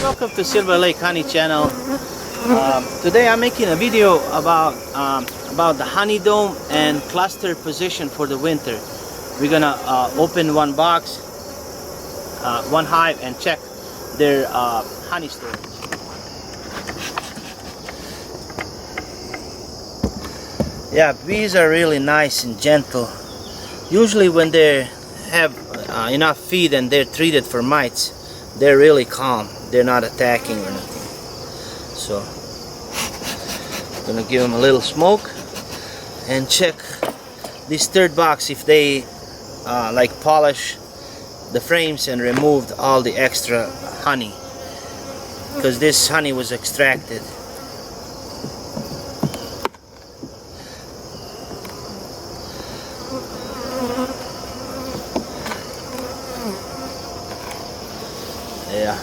Welcome to Silver Lake Honey Channel. Today I'm making a video about the honey dome and cluster position for the winter. We're gonna open one box, one hive, and check their honey storage. Yeah, bees are really nice and gentle. Usually when they have enough feed and they're treated for mites, they're really calm. They're not attacking or anything. So I'm gonna give them a little smoke and check this third box if they like polish the frames and removed all the extra honey, because this honey was extracted. Yeah,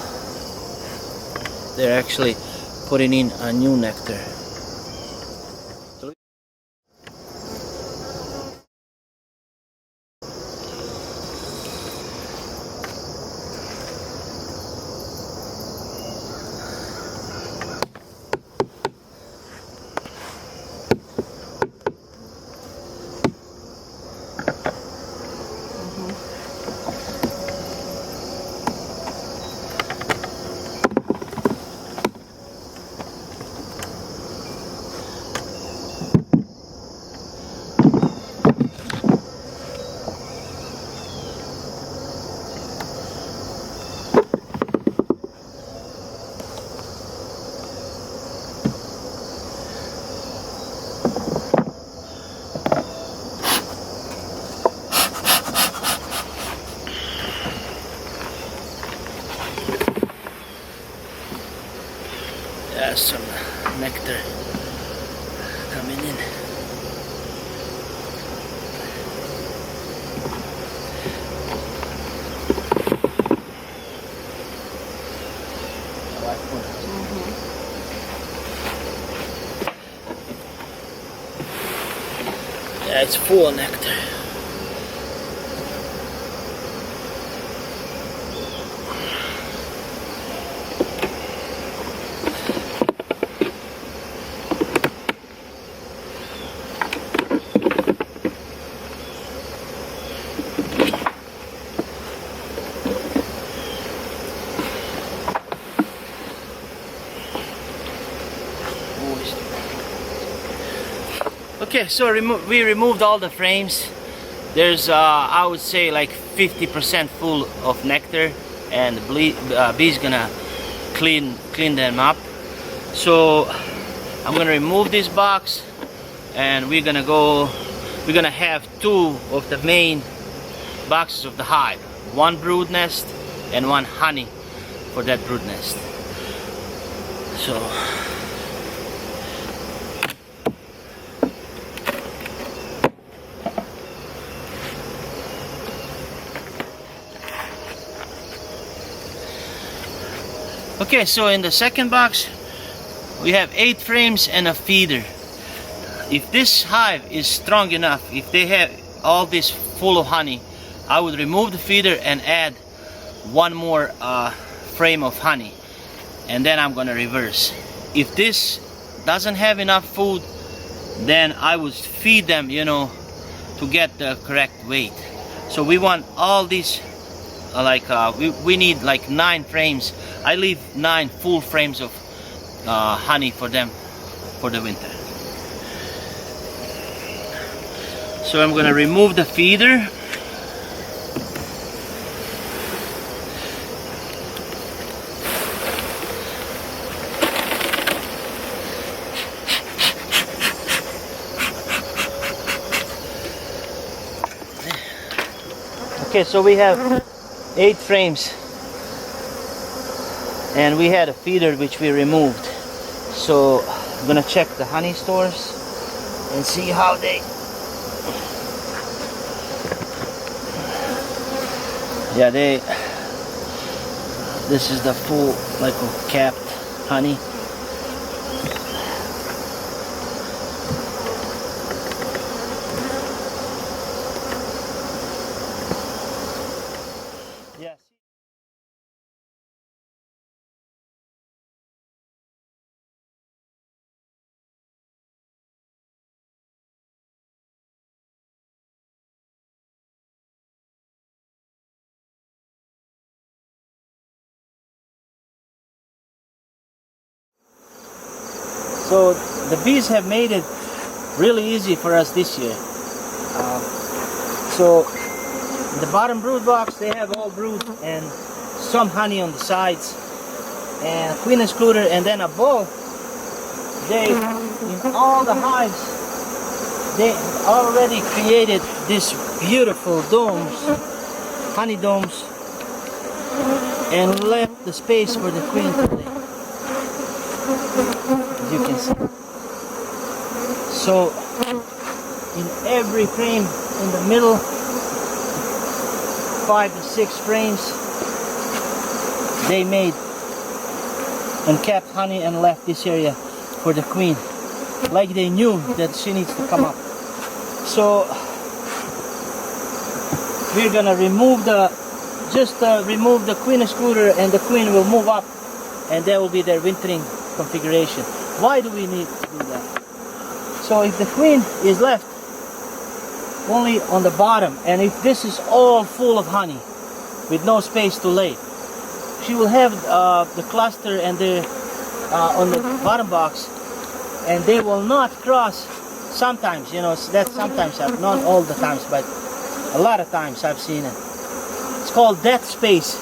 they're actually putting in a new nectar. There's some nectar coming in. Yeah, it's full of nectar. Okay, so we removed all the frames. There's I would say like 50% full of nectar, and the bee's gonna clean them up. So I'm gonna remove this box, and we're gonna have two of the main boxes of the hive, one brood nest and one honey for that brood nest. So okay, so in the second box we have 8 frames and a feeder. If this hive is strong enough, if they have all this full of honey, I would remove the feeder and add one more frame of honey, and then I'm gonna reverse. If this doesn't have enough food, then I would feed them, you know, to get the correct weight. So we want all these we need like 9 frames. I leave 9 full frames of honey for them for the winter. So I'm gonna remove the feeder. Okay, so we have 8 frames, and we had a feeder which we removed. So I'm gonna check the honey stores and see how they, yeah, this is the full like capped honey. So the bees have made it really easy for us this year. So the bottom brood box, they have all brood and some honey on the sides and queen excluder, and then above they, in all the hives, they already created these beautiful domes, honey domes, and left the space for the queen to lay, as you can see. So in every frame in the middle, 5 to 6 frames, they made and kept honey and left this area for the queen, like they knew that she needs to come up. So we're gonna remove the remove the queen excluder, and the queen will move up, and that will be their wintering configuration. Why do we need to do that? So if the queen is left only on the bottom, and if this is all full of honey with no space to lay, she will have the cluster and the on the bottom box, and they will not cross. Sometimes, you know, that sometimes, not all the times, but a lot of times I've seen it. It's called dead space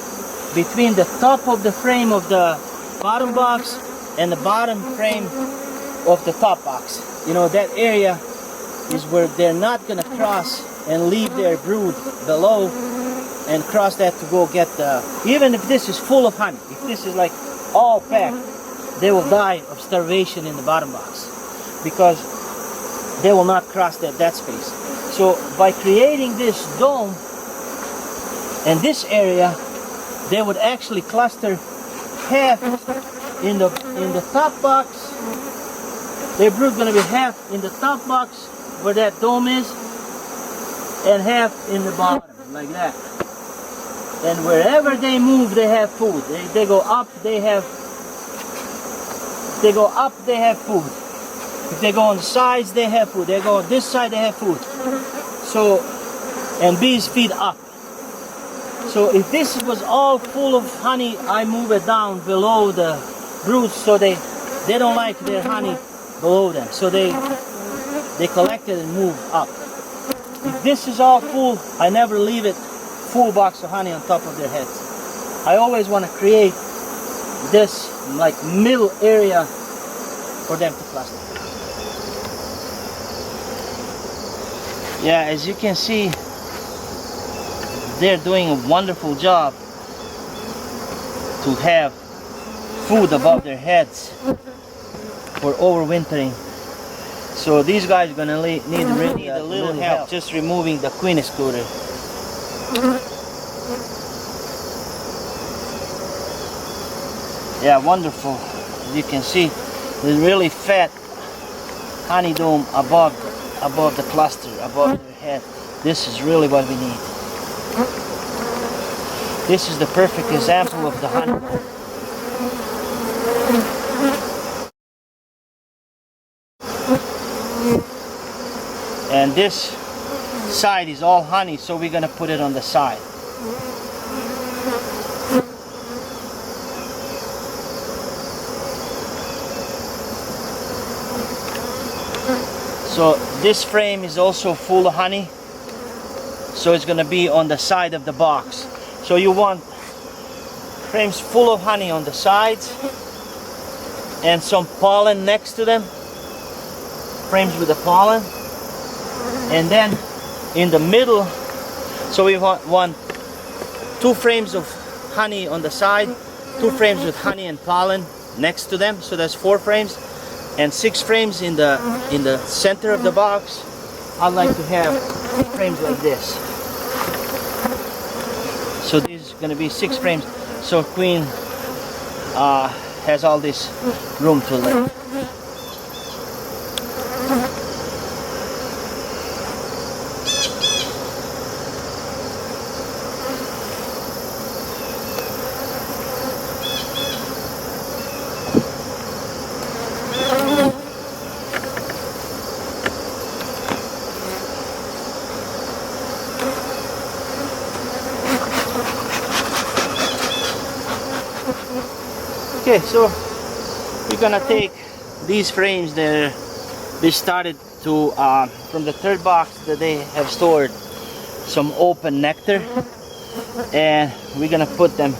between the top of the frame of the bottom box and the bottom frame of the top box. You know, that area is where they're not gonna cross and leave their brood below and cross that to go get the, even if this is full of honey, if this is like all packed, they will die of starvation in the bottom box because they will not cross that space. So by creating this dome and this area, they would actually cluster half in the top box. Their brood gonna be half in the top box where that dome is, and half in the bottom, like that. And wherever they move, they have food. They go up, they have food. If they go on the sides, they have food. They go on this side, they have food. So, and bees feed up. So if this was all full of honey, I move it down below the broods, so they don't like their honey below them. So they collect it and move up. If this is all full, I never leave it full box of honey on top of their heads. I always want to create this like middle area for them to cluster. Yeah, as you can see, they're doing a wonderful job to have food above their heads for overwintering. So these guys are gonna need really a little help just removing the queen excluder. Yeah, wonderful. As you can see, there's really fat honey dome above the cluster, above their head. This is really what we need. This is the perfect example of the honey dome. And this side is all honey, so we're gonna put it on the side. So this frame is also full of honey, so it's gonna be on the side of the box. So you want frames full of honey on the sides and some pollen next to them, frames with the pollen, and then in the middle, so we want 2 frames of honey on the side, 2 frames with honey and pollen next to them, so that's 4 frames, and 6 frames in the center of the box. I'd like to have frames like this. So this is going to be 6 frames, so queen has all this room to lay. Okay, so we're gonna take these frames, they started to from the third box that they have stored some open nectar, and we're gonna put them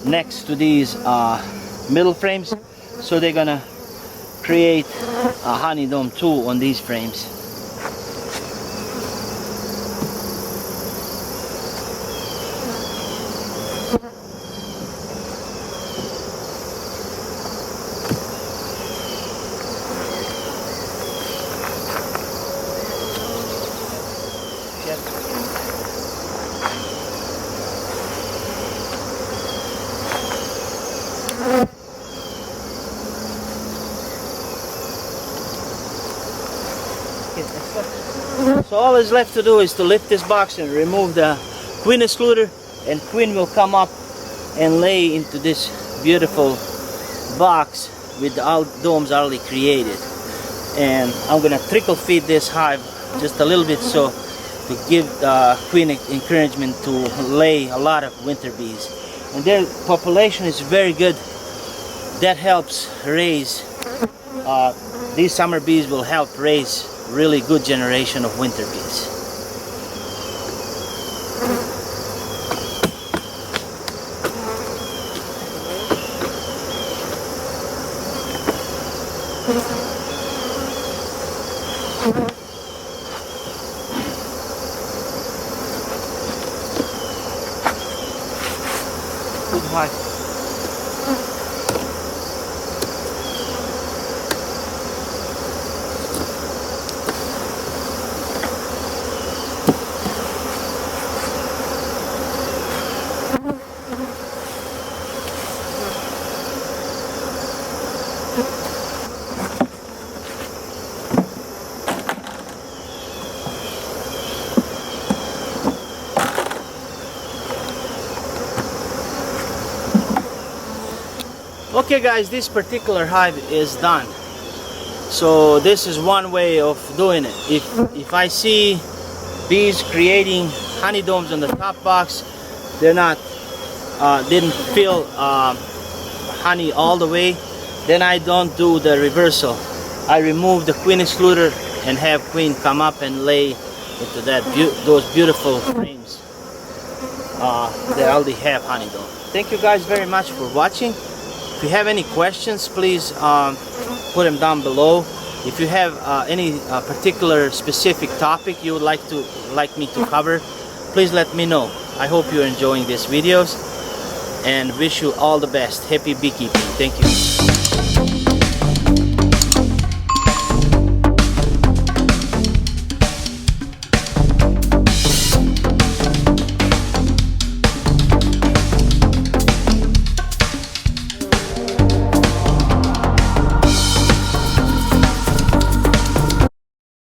next to these middle frames, so they're gonna create a honey dome too on these frames. So all is left to do is to lift this box and remove the queen excluder, and queen will come up and lay into this beautiful box with the domes already created. And I'm gonna trickle feed this hive just a little bit, so to give the queen encouragement to lay a lot of winter bees. And their population is very good. That helps raise, these summer bees will help raise really good generation of winter bees. Good hive. Okay guys, this particular hive is done. So this is one way of doing it. If I see bees creating honey domes on the top box, they're not didn't fill honey all the way, then I don't do the reversal. I remove the queen excluder and have queen come up and lay into those beautiful frames that already have honey dome. Thank you guys very much for watching. If you have any questions, please put them down below. If you have any particular specific topic you would like me to cover, please let me know. I hope you're enjoying these videos and wish you all the best. Happy beekeeping. Thank you.